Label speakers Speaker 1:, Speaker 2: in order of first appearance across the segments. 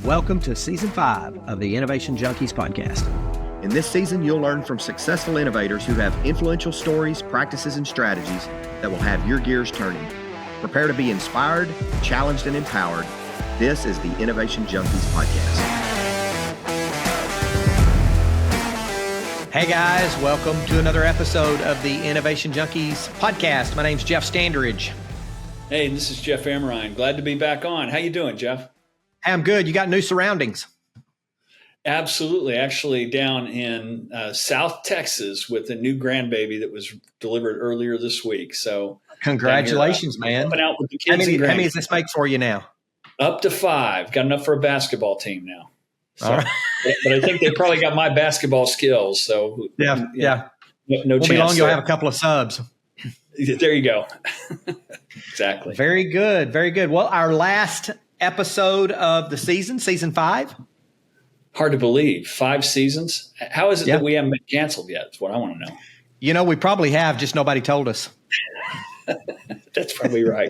Speaker 1: Welcome to Season 5 of the Innovation Junkies podcast.
Speaker 2: In this season, you'll learn from successful innovators who have influential stories, practices, and strategies that will have your gears turning. Prepare to be inspired, challenged, and empowered. This is the Innovation Junkies podcast.
Speaker 1: Hey guys, welcome to another episode of the Innovation Junkies podcast. My name's Jeff Standridge.
Speaker 3: Hey, this is Jeff Amrine. Glad to be back on. How you doing, Jeff?
Speaker 1: Hey, I'm good. You got new surroundings?
Speaker 3: Absolutely. Actually, down in South Texas with a new grandbaby that was delivered earlier this week. So,
Speaker 1: congratulations, man!
Speaker 3: Helping out with the kids.
Speaker 1: How many does this make for you now?
Speaker 3: Up to 5. Got enough for a basketball team now. So,
Speaker 1: all right.
Speaker 3: But I think they probably got my basketball skills. So
Speaker 1: yeah.
Speaker 3: No
Speaker 1: Won't
Speaker 3: chance.
Speaker 1: Be long. You'll have a couple of subs.
Speaker 3: There you go. Exactly.
Speaker 1: Very good. Very good. Well, our last episode of the season, season 5.
Speaker 3: Hard to believe. 5 seasons. How is it that we haven't been canceled yet? That's what I want to know.
Speaker 1: You know, we probably have, just nobody told us.
Speaker 3: That's probably right.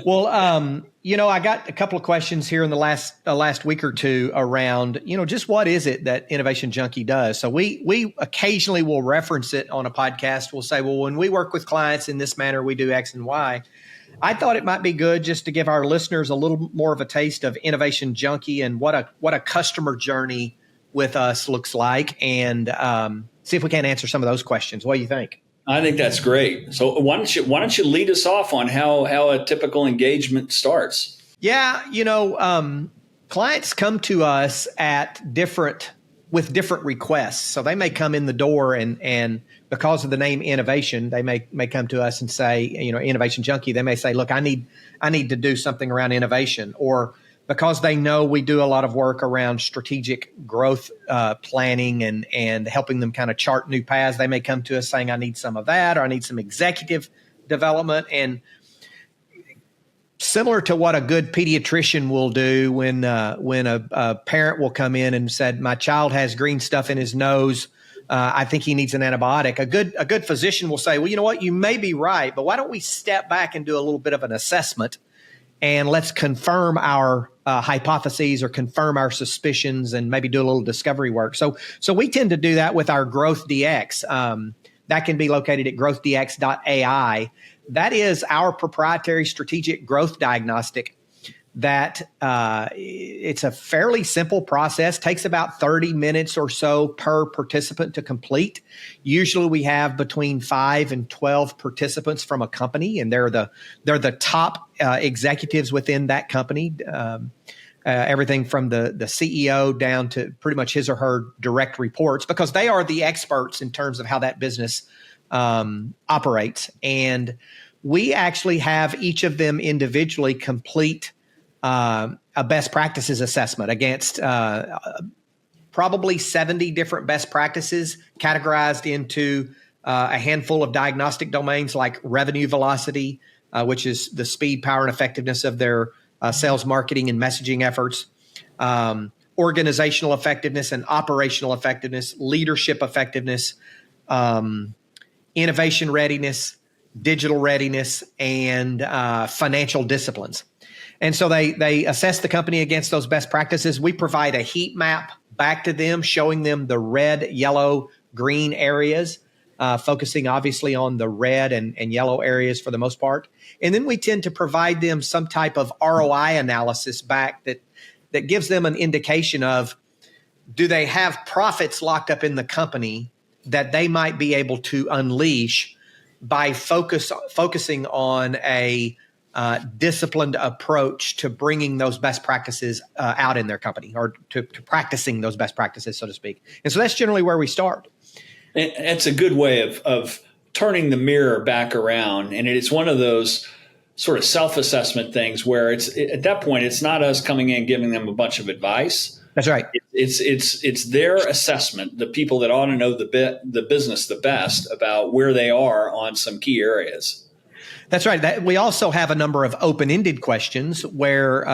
Speaker 1: Well, I got a couple of questions here in the last week or two around, just what is it that Innovation Junkie does? So we occasionally will reference it on a podcast. We'll say, well, when we work with clients in this manner, we do X and Y. I thought it might be good just to give our listeners a little more of a taste of Innovation Junkie and what a customer journey with us looks like, and see if we can answer some of those questions. What do you think?
Speaker 3: I think that's great. So why don't you lead us off on how a typical engagement starts?
Speaker 1: Yeah, clients come to us with different requests. So they may come in the door and because of the name innovation, they may come to us and say, Innovation Junkie. They may say, look, I need to do something around innovation, or because they know we do a lot of work around strategic growth planning and helping them kind of chart new paths. They may come to us saying, I need some of that, or I need some executive development. And similar to what a good pediatrician will do when a parent will come in and said, my child has green stuff in his nose, I think he needs an antibiotic. A good physician will say, well, you know what, you may be right, but why don't we step back and do a little bit of an assessment, and let's confirm our hypotheses or confirm our suspicions, and maybe do a little discovery work. So we tend to do that with our Growth DX. That can be located at growthdx.ai. That is our proprietary strategic growth diagnostic that it's a fairly simple process, takes about 30 minutes or so per participant to complete. Usually we have between 5 and 12 participants from a company, and they're the top executives within that company. Everything from the CEO down to pretty much his or her direct reports, because they are the experts in terms of how that business operates. And we actually have each of them individually complete a best practices assessment against probably 70 different best practices categorized into a handful of diagnostic domains like revenue velocity, which is the speed, power, and effectiveness of their sales, marketing, and messaging efforts, organizational effectiveness and operational effectiveness, leadership effectiveness, innovation readiness, digital readiness, and financial disciplines. And so they assess the company against those best practices. We provide a heat map back to them, showing them the red, yellow, green areas, focusing obviously on the red and yellow areas for the most part. And then we tend to provide them some type of ROI analysis back that gives them an indication of, do they have profits locked up in the company that they might be able to unleash by focusing on a disciplined approach to bringing those best practices out in their company, or to practicing those best practices, so to speak. And so that's generally where we start.
Speaker 3: It's a good way of turning the mirror back around. And it's one of those sort of self-assessment things where at that point, it's not us coming in giving them a bunch of advice.
Speaker 1: That's right.
Speaker 3: It's their assessment, the people that ought to know the business the best about where they are on some key areas.
Speaker 1: That's right. We also have a number of open-ended questions where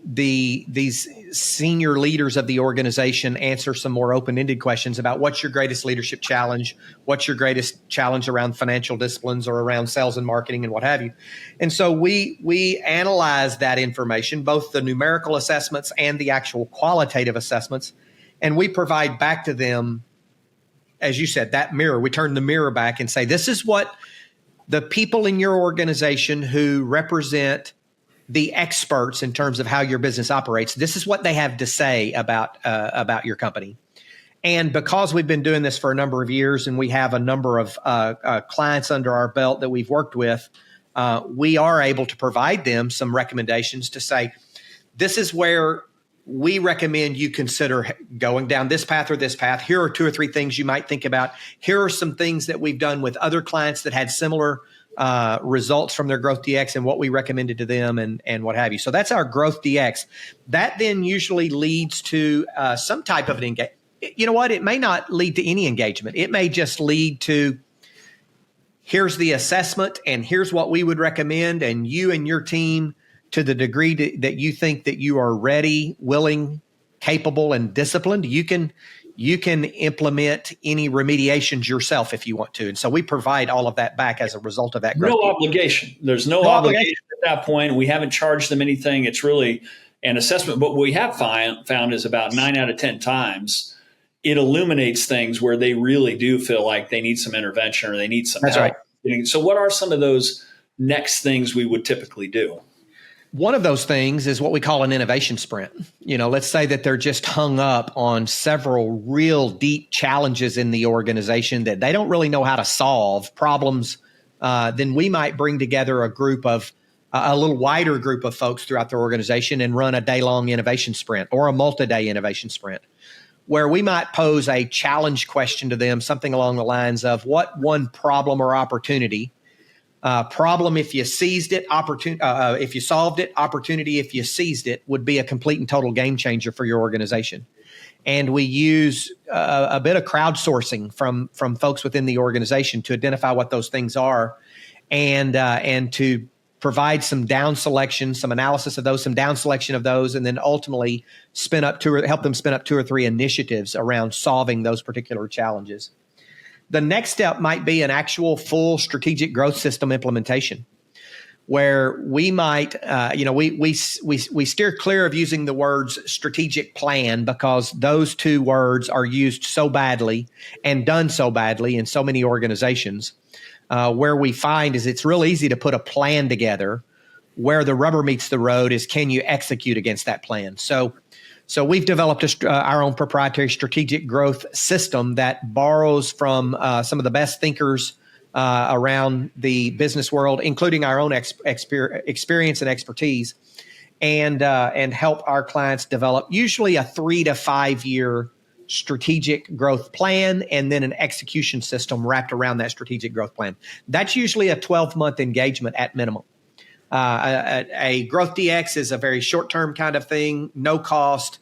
Speaker 1: these senior leaders of the organization answer some more open-ended questions about what's your greatest leadership challenge, what's your greatest challenge around financial disciplines or around sales and marketing and what have you. And so we analyze that information, both the numerical assessments and the actual qualitative assessments, and we provide back to them, as you said, that mirror. We turn the mirror back and say, this is what the people in your organization who represent the experts in terms of how your business operates, this is what they have to say about your company. And because we've been doing this for a number of years and we have a number of clients under our belt that we've worked with, we are able to provide them some recommendations to say, this is where we recommend you consider going down this path or this path. Here are 2 or 3 things you might think about. Here are some things that we've done with other clients that had similar results from their Growth DX and what we recommended to them and what have you. So that's our Growth DX. That then usually leads to some type of an engagement. You know what? It may not lead to any engagement. It may just lead to, here's the assessment and here's what we would recommend, and you and your team, to the degree that you think that you are ready, willing, capable, and disciplined, you can implement any remediations yourself if you want to. And so we provide all of that back as a result of that growth.
Speaker 3: No obligation. There's no obligation at that point. We haven't charged them anything. It's really an assessment. But what we have found is about 9 out of 10 times, it illuminates things where they really do feel like they need some intervention or they need some help. Right. So what are some of those next things we would typically do?
Speaker 1: One of those things is what we call an innovation sprint. Let's say that they're just hung up on several real deep challenges in the organization that they don't really know how to solve problems. Then we might bring together a little wider group of folks throughout their organization and run a day-long innovation sprint or a multi-day innovation sprint, where we might pose a challenge question to them, something along the lines of, what one problem or opportunity, problem if you seized it, if you solved it, opportunity if you seized it, would be a complete and total game changer for your organization. And we use a bit of crowdsourcing from folks within the organization to identify what those things are, and to provide some down selection, some analysis of those, some down selection of those, and then ultimately help them spin up 2 or 3 initiatives around solving those particular challenges. The next step might be an actual full strategic growth system implementation, where we might, we steer clear of using the words strategic plan, because those 2 words are used so badly and done so badly in so many organizations. Where we find is it's real easy to put a plan together. Where the rubber meets the road is, can you execute against that plan? So we've developed our own proprietary strategic growth system that borrows from some of the best thinkers around the business world, including our own experience and expertise, and help our clients develop usually a 3 to 5 year strategic growth plan, and then an execution system wrapped around that strategic growth plan. That's usually a 12-month engagement at minimum. A Growth DX is a very short-term kind of thing, no cost,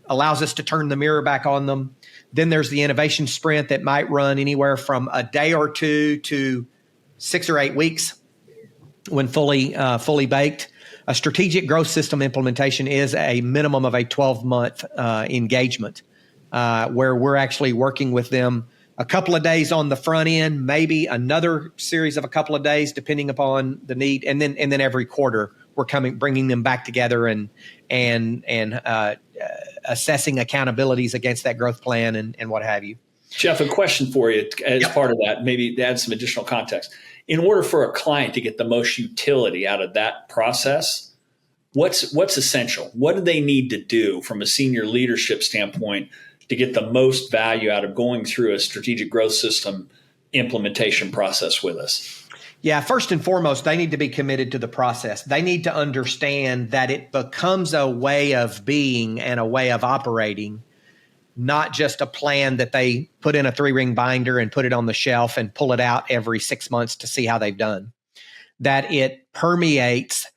Speaker 1: allows us to turn the mirror back on them. Then there's the innovation sprint that might run anywhere from a day or 2 to 6 or 8 weeks when fully baked. A strategic growth system implementation is a minimum of a 12-month engagement, where we're actually working with them a couple of days on the front end, maybe another series of a couple of days, depending upon the need, and then every quarter we're bringing them back together and assessing accountabilities against that growth plan and what have you.
Speaker 3: Jeff, a question for you as part of that, maybe to add some additional context. In order for a client to get the most utility out of that process, what's essential? What do they need to do from a senior leadership standpoint to get the most value out of going through a strategic growth system implementation process with us?
Speaker 1: Yeah, first and foremost, they need to be committed to the process. They need to understand that it becomes a way of being and a way of operating, not just a plan that they put in a 3-ring binder and put it on the shelf and pull it out every 6 months to see how they've done. That it permeates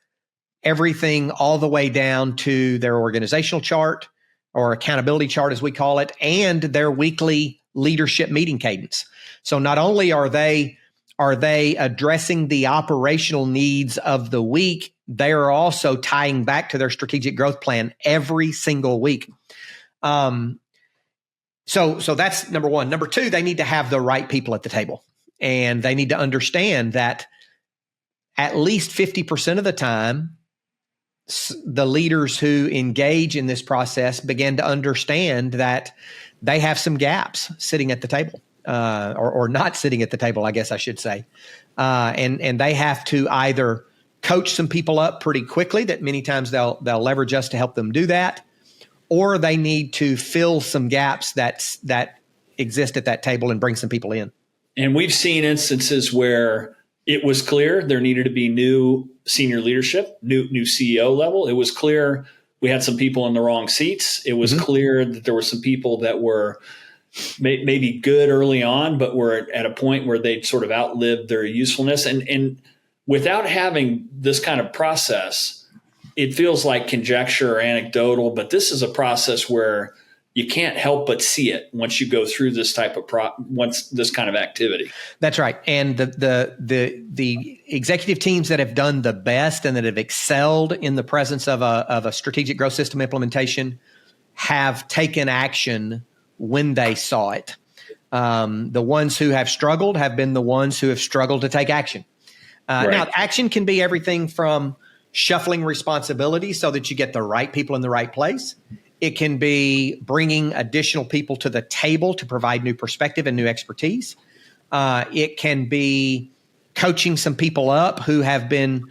Speaker 1: everything all the way down to their organizational chart, or accountability chart as we call it, and their weekly leadership meeting cadence. So not only are they addressing the operational needs of the week they are also tying back to their strategic growth plan every single week. So that's number one. Number two, they need to have the right people at the table, and they need to understand that at least 50% of the time, the leaders who engage in this process begin to understand that they have some gaps sitting at the table, or not sitting at the table, I guess I should say. And they have to either coach some people up pretty quickly, that many times they'll leverage us to help them do that, or they need to fill some gaps that exist at that table and bring some people in.
Speaker 3: And we've seen instances where it was clear there needed to be new senior leadership, new CEO level. It was clear we had some people in the wrong seats. It was clear that there were some people that were maybe good early on, but were at a point where they'd sort of outlived their usefulness. And without having this kind of process, it feels like conjecture or anecdotal, but this is a process where you can't help but see it once you go through this type of this kind of activity.
Speaker 1: That's right. And the executive teams that have done the best and that have excelled in the presence of a strategic growth system implementation have taken action when they saw it. The ones who have struggled have been the ones who have struggled to take action.
Speaker 3: Right.
Speaker 1: Now, action can be everything from shuffling responsibility so that you get the right people in the right place. It can be bringing additional people to the table to provide new perspective and new expertise. It can be coaching some people up who have been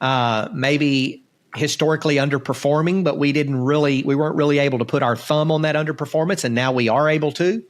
Speaker 1: maybe historically underperforming, but we weren't really able to put our thumb on that underperformance, and now we are able to.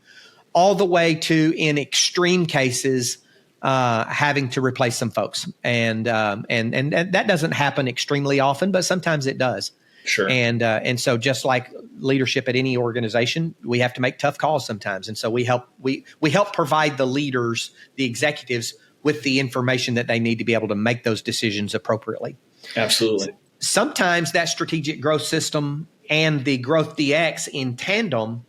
Speaker 1: All the way to, in extreme cases, having to replace some folks, and that doesn't happen extremely often, but sometimes it does.
Speaker 3: Sure.
Speaker 1: And so just like leadership at any organization, we have to make tough calls sometimes. And so we help provide the leaders, the executives, with the information that they need to be able to make those decisions appropriately.
Speaker 3: Absolutely.
Speaker 1: Sometimes that strategic growth system and the growth DX in tandem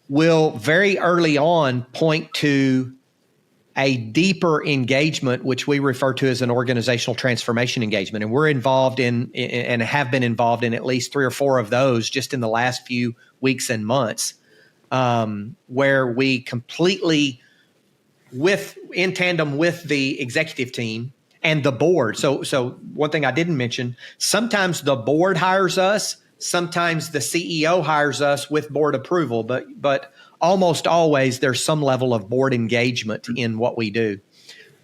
Speaker 1: will very early on point to a deeper engagement, which we refer to as an organizational transformation engagement. And we're involved in and have been involved in at least 3 or 4 of those just in the last few weeks and months, where we completely, in tandem with the executive team and the board. So one thing I didn't mention, sometimes the board hires us, sometimes the CEO hires us with board approval, but almost always there's some level of board engagement in what we do.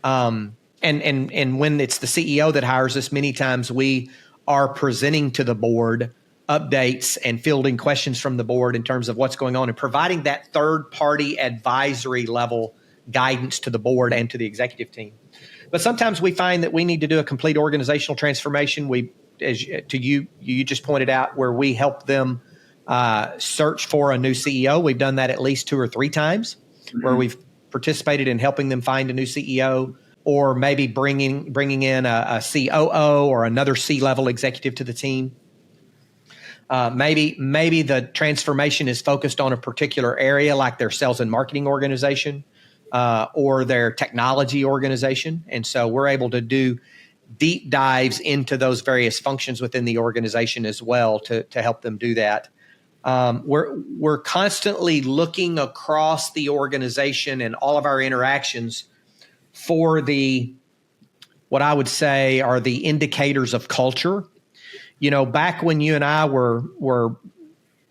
Speaker 1: And when it's the CEO that hires us, many times we are presenting to the board updates and fielding questions from the board in terms of what's going on and providing that third-party advisory level guidance to the board and to the executive team. But sometimes we find that we need to do a complete organizational transformation. You just pointed out, where we help them search for a new CEO. We've done that at least 2 or 3 times, where we've participated in helping them find a new CEO, or maybe bringing in a COO or another C-level executive to the team. Maybe the transformation is focused on a particular area, like their sales and marketing organization or their technology organization. And so we're able to do deep dives into those various functions within the organization as well to help them do that. We're constantly looking across the organization and all of our interactions for what I would say are the indicators of culture. Back when you and I were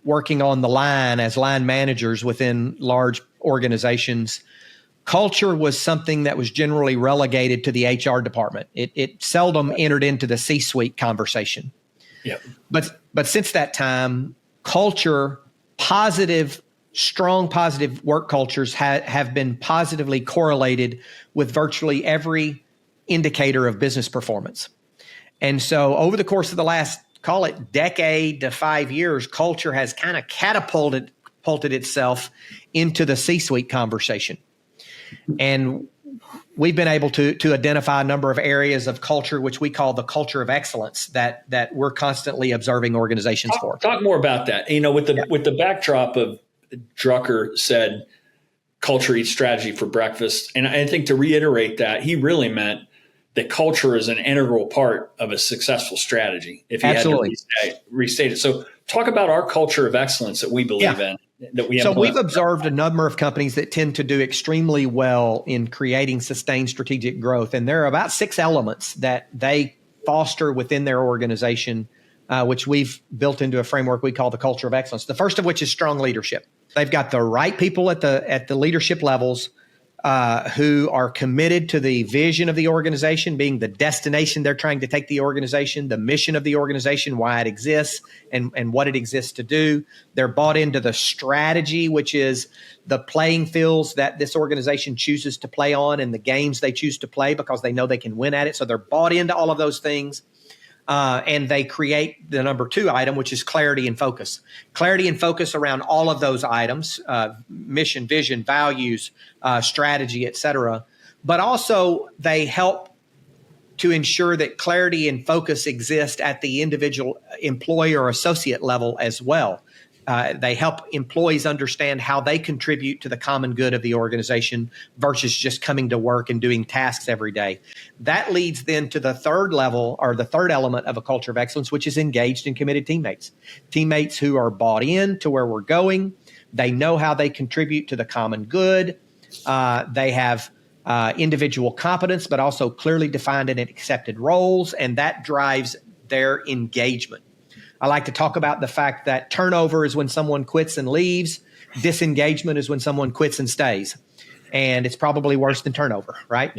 Speaker 1: working on the line as line managers within large organizations, culture was something that was generally relegated to the HR department. It seldom entered into the C-suite conversation.
Speaker 3: Yep.
Speaker 1: But since that time, culture, strong positive work cultures have been positively correlated with virtually every indicator of business performance. And so over the course of the last, call it decade to 5 years, culture has kind of catapulted itself into the C-suite conversation. And we've been able to identify a number of areas of culture, which we call the culture of excellence, that we're constantly observing organizations for.
Speaker 3: Talk more about that. With the backdrop of Drucker said, culture eats strategy for breakfast. And I think, to reiterate that, he really meant that culture is an integral part of a successful strategy. If you
Speaker 1: Absolutely.
Speaker 3: had to restate it. So talk about our culture of excellence that we believe in, that we
Speaker 1: So
Speaker 3: implement.
Speaker 1: we've observed a number of companies that tend to do extremely well in creating sustained strategic growth. And there are about 6 elements that they foster within their organization, which we've built into a framework we call the culture of excellence. The first of which is strong leadership. They've got the right people at the leadership levels who are committed to the vision of the organization, being the destination they're trying to take the organization, the mission of the organization, why it exists, and what it exists to do. They're bought into the strategy, which is the playing fields that this organization chooses to play on and the games they choose to play because they know they can win at it. So they're bought into all of those things. And they create the number 2 item, which is clarity and focus. Clarity and focus around all of those items, mission, vision, values, strategy, et cetera. But also they help to ensure that clarity and focus exist at the individual employee or associate level as well. They help employees understand how they contribute to the common good of the organization versus just coming to work and doing tasks every day. That leads then to the third level, or the third element of a culture of excellence, which is engaged and committed teammates. Teammates who are bought in to where we're going. They know how they contribute to the common good. They have individual competence, but also clearly defined and accepted roles, and that drives their engagement. I like to talk about the fact that turnover is when someone quits and leaves. Disengagement is when someone quits and stays. And it's probably worse than turnover, right?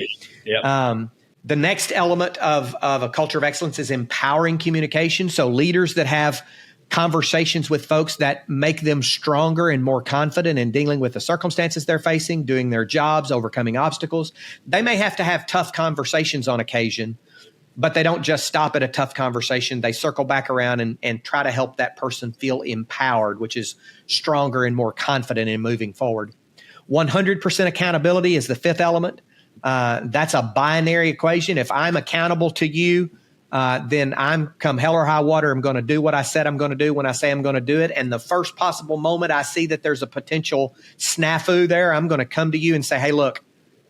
Speaker 3: Yeah.
Speaker 1: The next element of a culture of excellence is empowering communication. So leaders that have conversations with folks that make them stronger and more confident in dealing with the circumstances they're facing, doing their jobs, overcoming obstacles. They may have to have tough conversations on occasion, but they don't just stop at a tough conversation. They circle back around and try to help that person feel empowered, which is stronger and more confident in moving forward. 100% accountability is the 5th element. That's a binary equation. If I'm accountable to you, then I'm come hell or high water. I'm going to do what I said I'm going to do when I say I'm going to do it. And the first possible moment I see that there's a potential snafu there, I'm going to come to you and say, hey, look,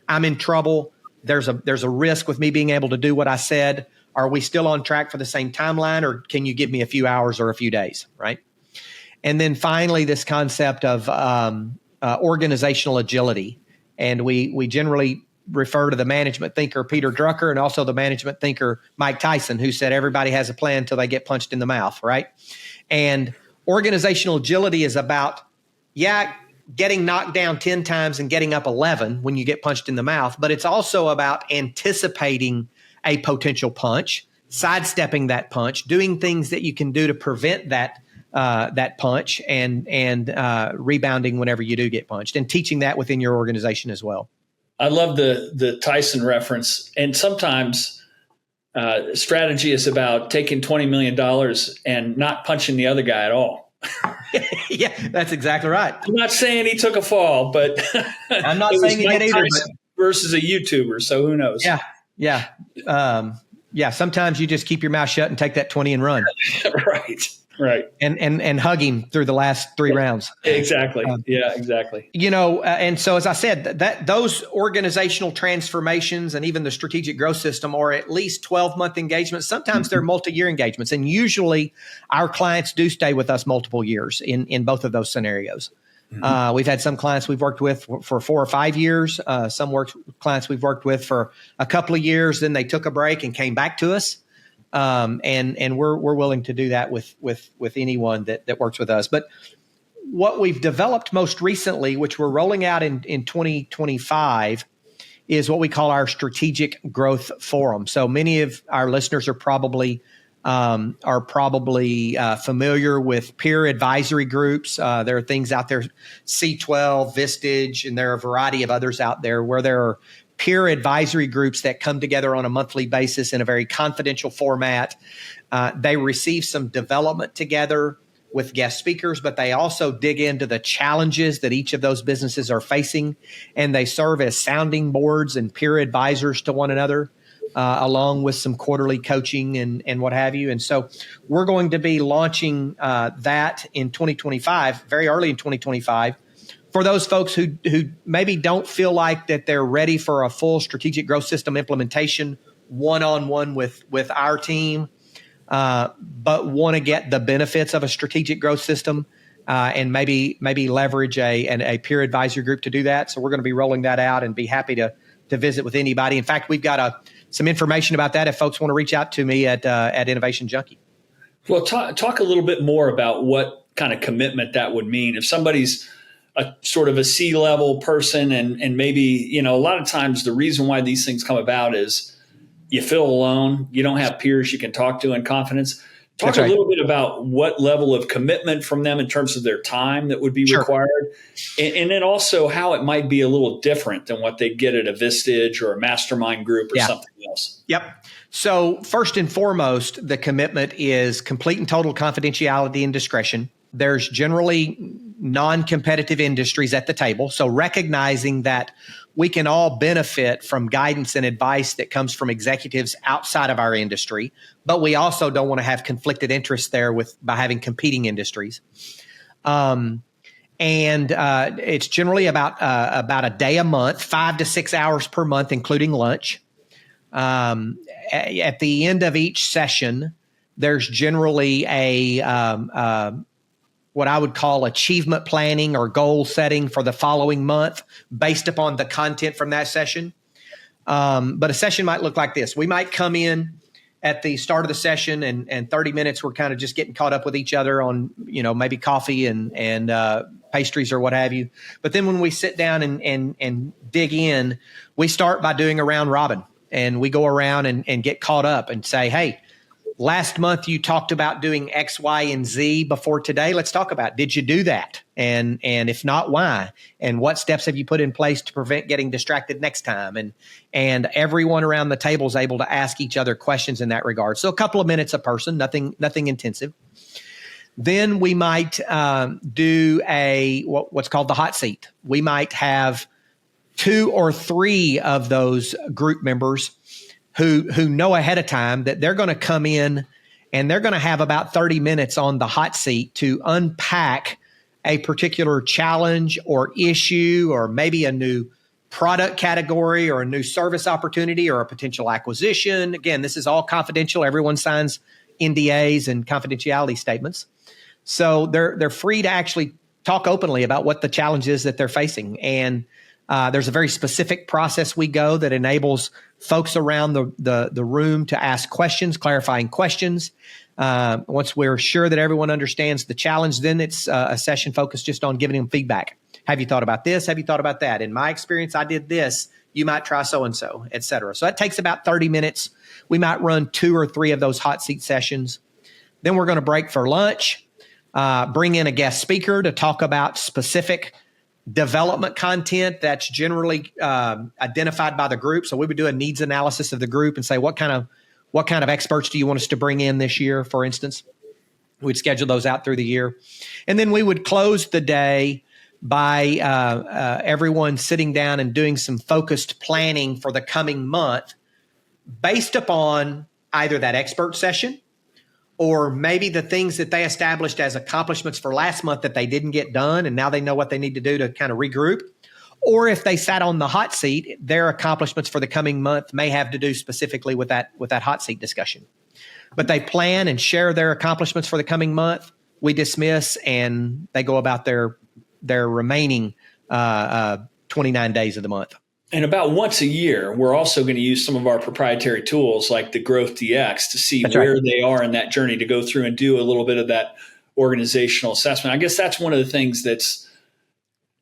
Speaker 1: I'm in trouble. There's a risk with me being able to do what I said. Are we still on track for the same timeline, or can you give me a few hours or a few days, right? And then finally, this concept of organizational agility. And we generally refer to the management thinker Peter Drucker and also the management thinker Mike Tyson, who said everybody has a plan until they get punched in the mouth, right? And organizational agility is about, getting knocked down 10 times and getting up 11 when you get punched in the mouth. But it's also about anticipating a potential punch, sidestepping that punch, doing things that you can do to prevent that punch and rebounding whenever you do get punched, and teaching that within your organization as well.
Speaker 3: I love the Tyson reference. And sometimes strategy is about taking $20 million and not punching the other guy at all.
Speaker 1: Yeah, that's exactly right.
Speaker 3: I'm not saying he took a fall, but
Speaker 1: I'm not saying he did either.
Speaker 3: Versus a YouTuber, so who knows?
Speaker 1: Yeah. Sometimes you just keep your mouth shut and take that 20 and run.
Speaker 3: Right.
Speaker 1: And hug him through the last 3 rounds.
Speaker 3: Exactly. Exactly.
Speaker 1: And so as I said, that those organizational transformations and even the strategic growth system are at least 12-month engagements. Sometimes they're multi-year engagements. And usually our clients do stay with us multiple years in both of those scenarios. We've had some clients we've worked with for 4 or 5 years. Some clients we've worked with for a couple of years. Then they took a break and came back to us. And we're willing to do that with anyone that works with us. But what we've developed most recently, which we're rolling out in 2025, is what we call our Strategic Growth Forum. So many of our listeners are probably familiar with peer advisory groups. There are things out there, C12, Vistage, and there are a variety of others out there where there are peer advisory groups that come together on a monthly basis in a very confidential format. They receive some development together with guest speakers, but they also dig into the challenges that each of those businesses are facing, and they serve as sounding boards and peer advisors to one another, along with some quarterly coaching and what have you. And so we're going to be launching that in 2025, very early in 2025, for those folks who maybe don't feel like that they're ready for a full strategic growth system implementation one-on-one with our team, but want to get the benefits of a strategic growth system, and maybe leverage a peer advisory group to do that. So we're going to be rolling that out and be happy to visit with anybody. In fact, we've got some information about that if folks want to reach out to me at Innovation Junkie.
Speaker 3: Well, talk a little bit more about what kind of commitment that would mean. If somebody's a sort of a C-level person and maybe, a lot of times the reason why these things come about is you feel alone. You don't have peers you can talk to in confidence. Talk a little bit about what level of commitment from them in terms of their time that would be required. And then also how it might be a little different than what they get at a Vistage or a mastermind group or something else.
Speaker 1: Yep. So first and foremost, the commitment is complete and total confidentiality and discretion. There's generally non-competitive industries at the table. So recognizing that we can all benefit from guidance and advice that comes from executives outside of our industry, but we also don't want to have conflicted interests there by having competing industries. And it's generally about a day a month, 5 to 6 hours per month, including lunch. At the end of each session, there's generally what I would call achievement planning or goal setting for the following month based upon the content from that session. But a session might look like this. We might come in at the start of the session and 30 minutes, we're kind of just getting caught up with each other on, maybe coffee and pastries or what have you. But then when we sit down and dig in, we start by doing a round robin, and we go around and get caught up and say, hey, last month you talked about doing X, Y, and Z before today. Let's talk about, did you do that? And if not, why? And what steps have you put in place to prevent getting distracted next time? And everyone around the table is able to ask each other questions in that regard. So a couple of minutes a person, nothing intensive. Then we might do what's called the hot seat. We might have 2 or 3 of those group members who know ahead of time that they're going to come in and they're going to have about 30 minutes on the hot seat to unpack a particular challenge or issue, or maybe a new product category or a new service opportunity or a potential acquisition. Again, this is all confidential. Everyone signs NDAs and confidentiality statements. So they're free to actually talk openly about what the challenge is that they're facing. And there's a very specific process we go that enables folks around the room to ask questions, clarifying questions. Once we're sure that everyone understands the challenge, then it's a session focused just on giving them feedback. Have you thought about this? Have you thought about that? In my experience, I did this. You might try so-and-so, et cetera. So that takes about 30 minutes. We might run 2 or 3 of those hot seat sessions. Then we're going to break for lunch, bring in a guest speaker to talk about specific development content that's generally identified by the group. So we would do a needs analysis of the group and say, what kind of experts do you want us to bring in this year, for instance? We'd schedule those out through the year. And then we would close the day by everyone sitting down and doing some focused planning for the coming month based upon either that expert session or maybe the things that they established as accomplishments for last month that they didn't get done, and now they know what they need to do to kind of regroup. Or if they sat on the hot seat, their accomplishments for the coming month may have to do specifically with that hot seat discussion. But they plan and share their accomplishments for the coming month. We dismiss, and they go about their remaining 29 days of the month.
Speaker 3: And about once a year, we're also going to use some of our proprietary tools like the Growth DX to see where they are in that journey, to go through and do a little bit of that organizational assessment. I guess that's one of the things that's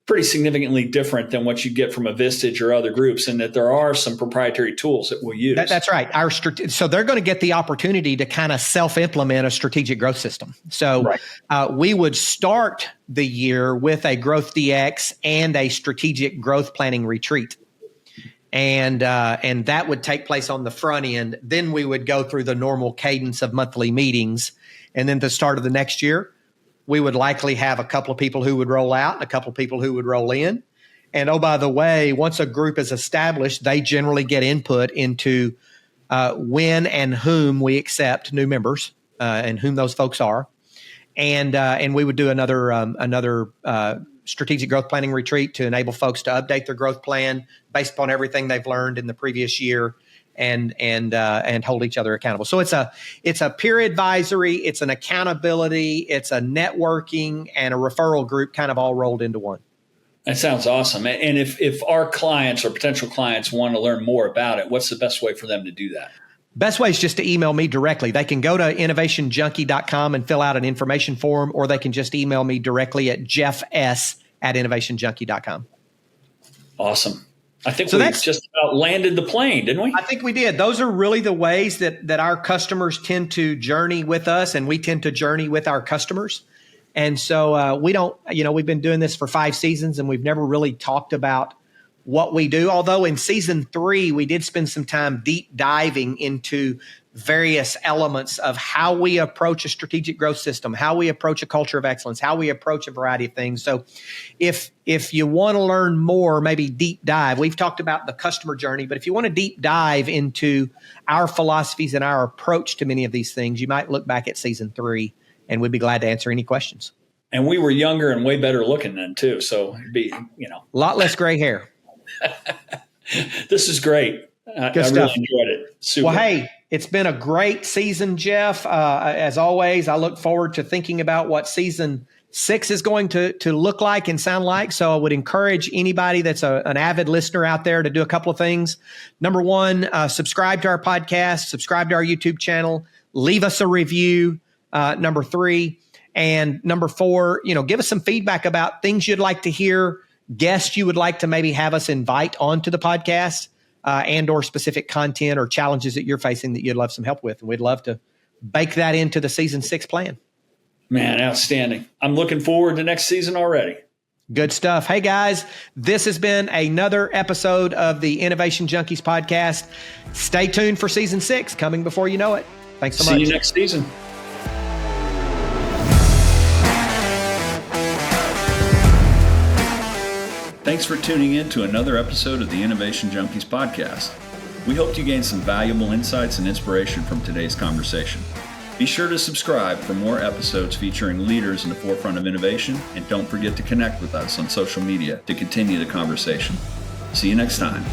Speaker 3: pretty significantly different than what you get from a Vistage or other groups, and that there are some proprietary tools that we'll use.
Speaker 1: That's right. So they're going to get the opportunity to kind of self-implement a strategic growth system. So we would start the year with a Growth DX and a strategic growth planning retreat. And that would take place on the front end. Then we would go through the normal cadence of monthly meetings. And then the start of the next year, we would likely have a couple of people who would roll out and a couple of people who would roll in. And oh, by the way, once a group is established, they generally get input into when and whom we accept new members and whom those folks are. And we would do another strategic growth planning retreat to enable folks to update their growth plan based upon everything they've learned in the previous year. and hold each other accountable. So it's a peer advisory, it's an accountability, it's a networking, and a referral group kind of all rolled into one.
Speaker 3: That sounds awesome. And if our clients or potential clients want to learn more about it, what's the best way for them to do that?
Speaker 1: Best way is just to email me directly. They can go to innovationjunkie.com and fill out an information form, or they can just email me directly at jeffs@innovationjunkie.com.
Speaker 3: Awesome. I think we just about landed the plane, didn't we?
Speaker 1: I think we did. Those are really the ways that our customers tend to journey with us, and we tend to journey with our customers. And so we've been doing this for 5 seasons, and we've never really talked about what we do. Although in season 3, we did spend some time deep diving into various elements of how we approach a strategic growth system, how we approach a culture of excellence, how we approach a variety of things. So if you want to learn more, maybe deep dive, we've talked about the customer journey, but if you want to deep dive into our philosophies and our approach to many of these things, you might look back at season 3, and we'd be glad to answer any questions.
Speaker 3: And we were younger and way better looking then too. So it'd be,
Speaker 1: a lot less gray hair.
Speaker 3: This is great. I really enjoyed it. Super.
Speaker 1: Well, hey, it's been a great season, Jeff. As always, I look forward to thinking about what season 6 is going to look like and sound like. So I would encourage anybody that's an avid listener out there to do a couple of things. Number 1, subscribe to our podcast, subscribe to our YouTube channel, leave us a review. Number 3, and number 4, give us some feedback about things you'd like to hear, guests you would like to maybe have us invite onto the podcast, and or specific content or challenges that you're facing that you'd love some help with. And we'd love to bake that into the season 6 plan.
Speaker 3: Man, outstanding. I'm looking forward to next season already.
Speaker 1: Good stuff. Hey, guys, this has been another episode of the Innovation Junkies podcast. Stay tuned for season 6 coming before you know it. Thanks so much.
Speaker 3: See you next season. Thanks for tuning in to another episode of the Innovation Junkies podcast. We hope you gained some valuable insights and inspiration from today's conversation. Be sure to subscribe for more episodes featuring leaders in the forefront of innovation, and don't forget to connect with us on social media to continue the conversation. See you next time.